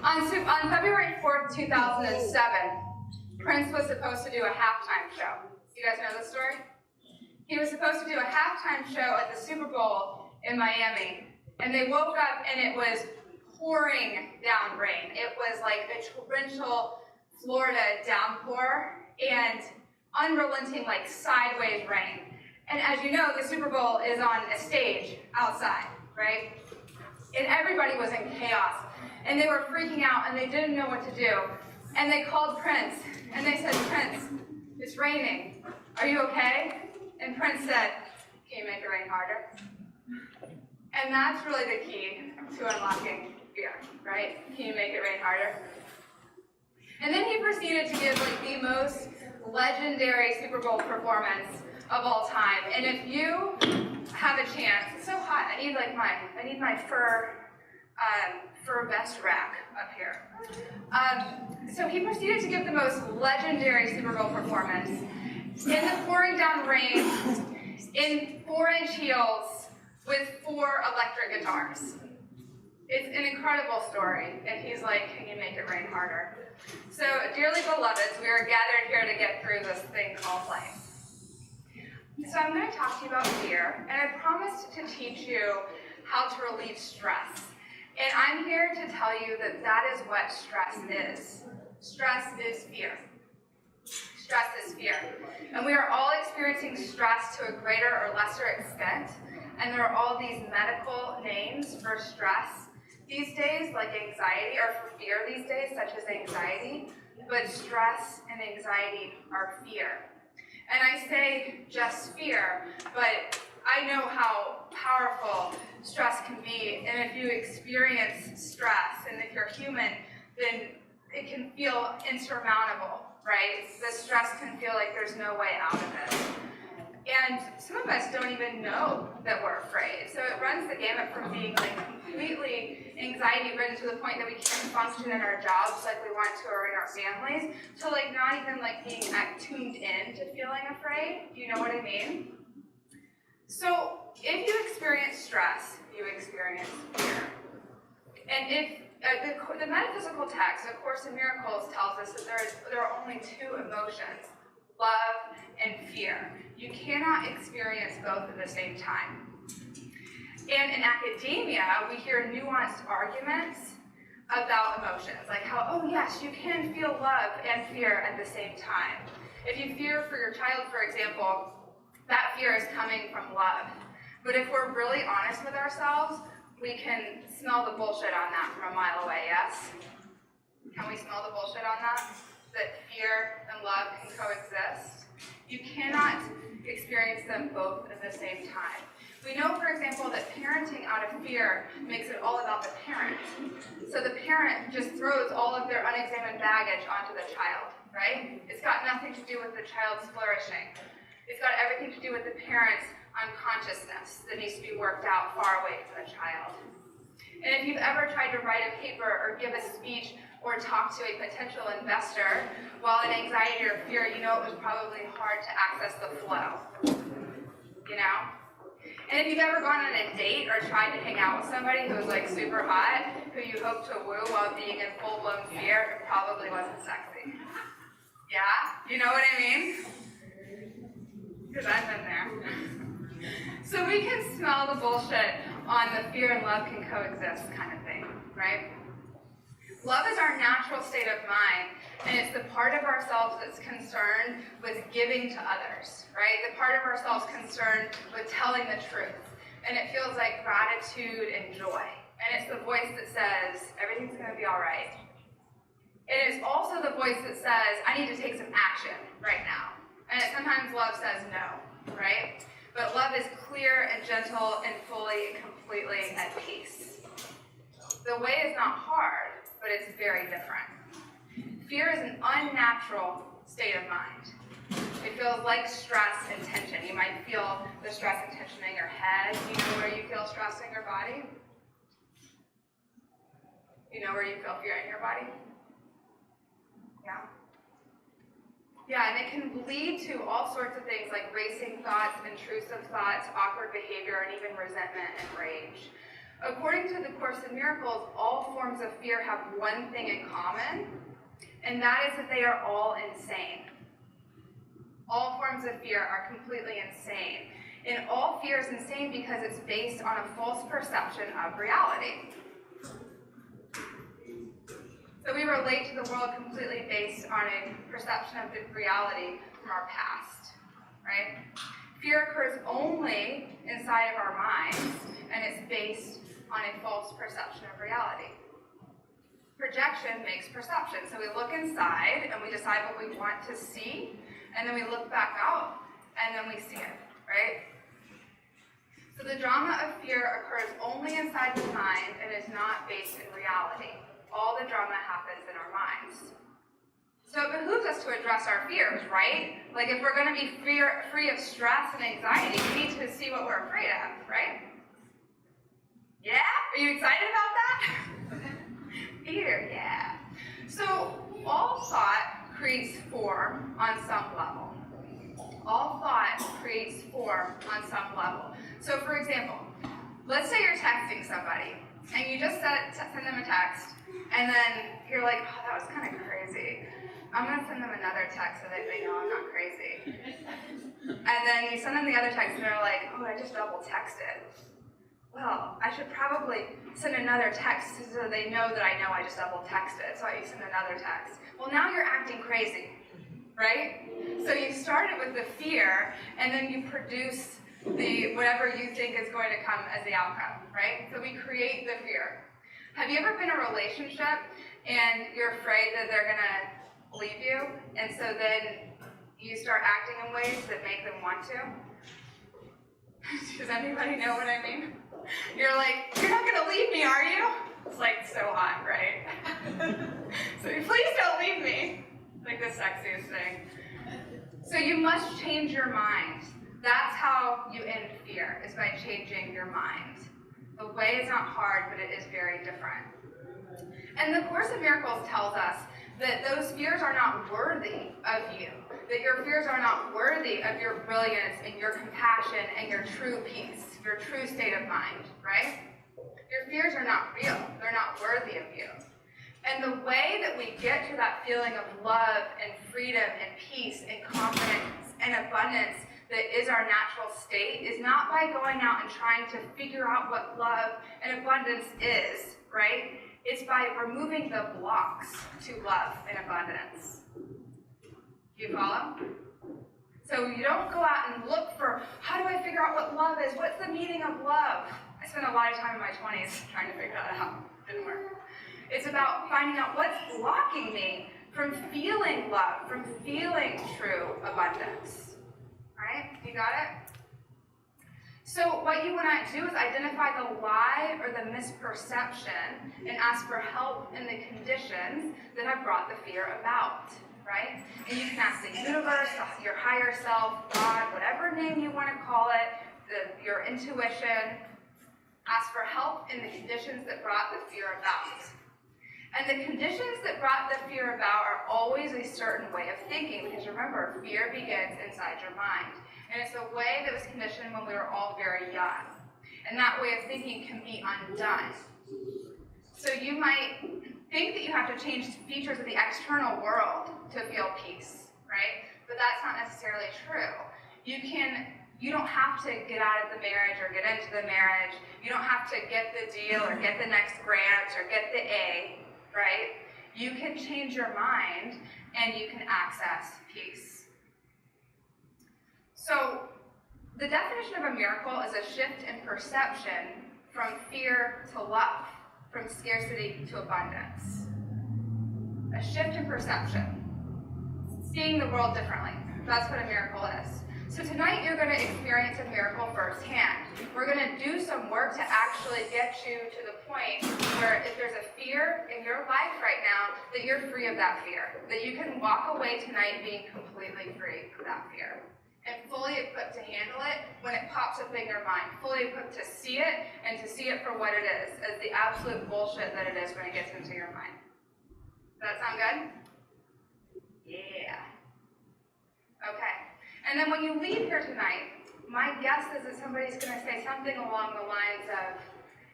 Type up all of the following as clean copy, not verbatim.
On February 4th, 2007, Prince was supposed to do a halftime show. You guys know this story? He was supposed to do a halftime show at the Super Bowl in Miami, and they woke up and it was pouring down rain. It was like a torrential Florida downpour and unrelenting, like sideways rain. And as you know, the Super Bowl is on a stage outside, right? And everybody was in chaos. And they were freaking out and they didn't know what to do. And they called Prince and they said, "Prince, it's raining. Are you okay?" And Prince said, "Can you make it rain harder?" And that's really the key to unlocking fear, right? Can you make it rain harder? And then he proceeded to give like the most legendary Super Bowl performance of all time. And if you have a chance, it's so hot. I need my fur vest rack up here. So he proceeded to give the most legendary Super Bowl performance in the pouring down rain, in 4-inch heels, with 4 electric guitars. It's an incredible story, and he's like, "Can you make it rain harder?" So, dearly beloveds, we are gathered here to get through this thing called life. So I'm going to talk to you about fear, and I promised to teach you how to relieve stress. And I'm here to tell you that that is what stress is. Stress is fear. Stress is fear. And we are all experiencing stress to a greater or lesser extent, and there are all these medical names for stress these days, like anxiety, or for fear these days, such as anxiety, but stress and anxiety are fear. And I say just fear, but I know how powerful stress can be, and if you experience stress, and if you're human, then it can feel insurmountable, right? The stress can feel like there's no way out of it. And some of us don't even know that we're afraid. So it runs the gamut from being like completely anxiety-ridden to the point that we can't function in our jobs like we want to or in our families, to like not even like being tuned in to feeling afraid. Do you know what I mean? So if you experience stress, you experience fear. And if the metaphysical text, A Course in Miracles, tells us that there are only 2 emotions, love and fear. You cannot experience both at the same time. And in academia, we hear nuanced arguments about emotions, like how, oh yes, you can feel love and fear at the same time. If you fear for your child, for example, that fear is coming from love. But if we're really honest with ourselves, we can smell the bullshit on that from a mile away, yes? Can we smell the bullshit on that? That fear and love can coexist? You cannot experience them both at the same time. We know, for example, that parenting out of fear makes it all about the parent. So the parent just throws all of their unexamined baggage onto the child, right? It's got nothing to do with the child's flourishing. It's got everything to do with the parent's unconsciousness that needs to be worked out far away from the child. And if you've ever tried to write a paper or give a speech or talk to a potential investor while in anxiety or fear, you know it was probably hard to access the flow, you know? And if you've ever gone on a date or tried to hang out with somebody who was like super hot, who you hope to woo while being in full-blown fear, it probably wasn't sexy. Yeah? You know what I mean? Because I've been there. So we can smell the bullshit on the fear and love can coexist kind of thing, right? Love is our natural state of mind, and it's the part of ourselves that's concerned with giving to others, right? The part of ourselves concerned with telling the truth. And it feels like gratitude and joy. And it's the voice that says, everything's going to be all right. It is also the voice that says, I need to take some action right now. And sometimes love says no, right? But love is clear and gentle and fully and completely at peace. The way is not hard, but it's very different. Fear is an unnatural state of mind. It feels like stress and tension. You might feel the stress and tension in your head. You know where you feel stress in your body? You know where you feel fear in your body? Yeah. Yeah, and it can lead to all sorts of things like racing thoughts, intrusive thoughts, awkward behavior, and even resentment and rage. According to the Course in Miracles, all forms of fear have one thing in common, and that is that they are all insane. All forms of fear are completely insane. And all fear is insane because it's based on a false perception of reality. So we relate to the world completely based on a perception of the reality from our past, right? Fear occurs only inside of our minds, and it's based on a false perception of reality. Projection makes perception. So we look inside, and we decide what we want to see, and then we look back out, and then we see it, right? So the drama of fear occurs only inside the mind and is not based in reality. All the drama happens in our minds. So it behooves us to address our fears, right? Like if we're going to be free of stress and anxiety, we need to see what we're afraid of, right? Yeah? Are you excited about that? Fear, yeah. So all thought creates form on some level. All thought creates form on some level. So for example, let's say you're texting somebody, and you just send them a text, and then you're like, oh, that was kind of crazy. I'm going to send them another text so that they know I'm not crazy. And then you send them the other text, and they're like, oh, I just double texted. Well, I should probably send another text so they know that I know I just double texted, so I send another text. Well, now you're acting crazy, right? So you started with the fear, and then you produce the whatever you think is going to come as the outcome, right? So we create the fear. Have you ever been in a relationship and you're afraid that they're going to leave you, and so then you start acting in ways that make them want to? Does anybody know what I mean? You're like, you're not going to leave me, are you? It's like so hot, right? So please don't leave me. Like the sexiest thing. So you must change your mind. That's how you end fear, is by changing your mind. The way is not hard, but it is very different. And the Course in Miracles tells us that those fears are not worthy of you, that your fears are not worthy of your brilliance and your compassion and your true peace, your true state of mind, right? Your fears are not real. They're not worthy of you. And the way that we get to that feeling of love and freedom and peace and confidence and abundance that is our natural state is not by going out and trying to figure out what love and abundance is, right? It's by removing the blocks to love and abundance. Do you follow? So you don't go out and look for, how do I figure out what love is? What's the meaning of love? I spent a lot of time in my 20s trying to figure that out. Didn't work. It's about finding out what's blocking me from feeling love, from feeling true abundance. Right? You got it? So what you want to do is identify the lie or the misperception and ask for help in the conditions that have brought the fear about. Right? And you can ask the universe, your higher self, God, whatever name you want to call it, your intuition. Ask for help in the conditions that brought the fear about. And the conditions that brought the fear about are always a certain way of thinking, because remember, fear begins inside your mind. And it's a way that was conditioned when we were all very young. And that way of thinking can be undone. So you might think that you have to change features of the external world to feel peace, right? But that's not necessarily true. You don't have to get out of the marriage or get into the marriage. You don't have to get the deal or get the next grant or get the A, right? You can change your mind and you can access peace. So the definition of a miracle is a shift in perception from fear to love, from scarcity to abundance. A shift in perception. Seeing the world differently. That's what a miracle is. So tonight you're going to experience a miracle firsthand. We're going to do some work to actually get you to the point where if there's a fear in your life right now, that you're free of that fear. That you can walk away tonight being completely free of that fear. And fully equipped to handle it when it pops up in your mind. Fully equipped to see it and to see it for what it is, as the absolute bullshit that it is when it gets into your mind. Does that sound good? Yeah. Okay. And then when you leave here tonight, my guess is that somebody's going to say something along the lines of,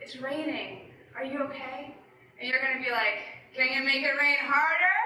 it's raining. Are you okay? And you're going to be like, can you make it rain harder?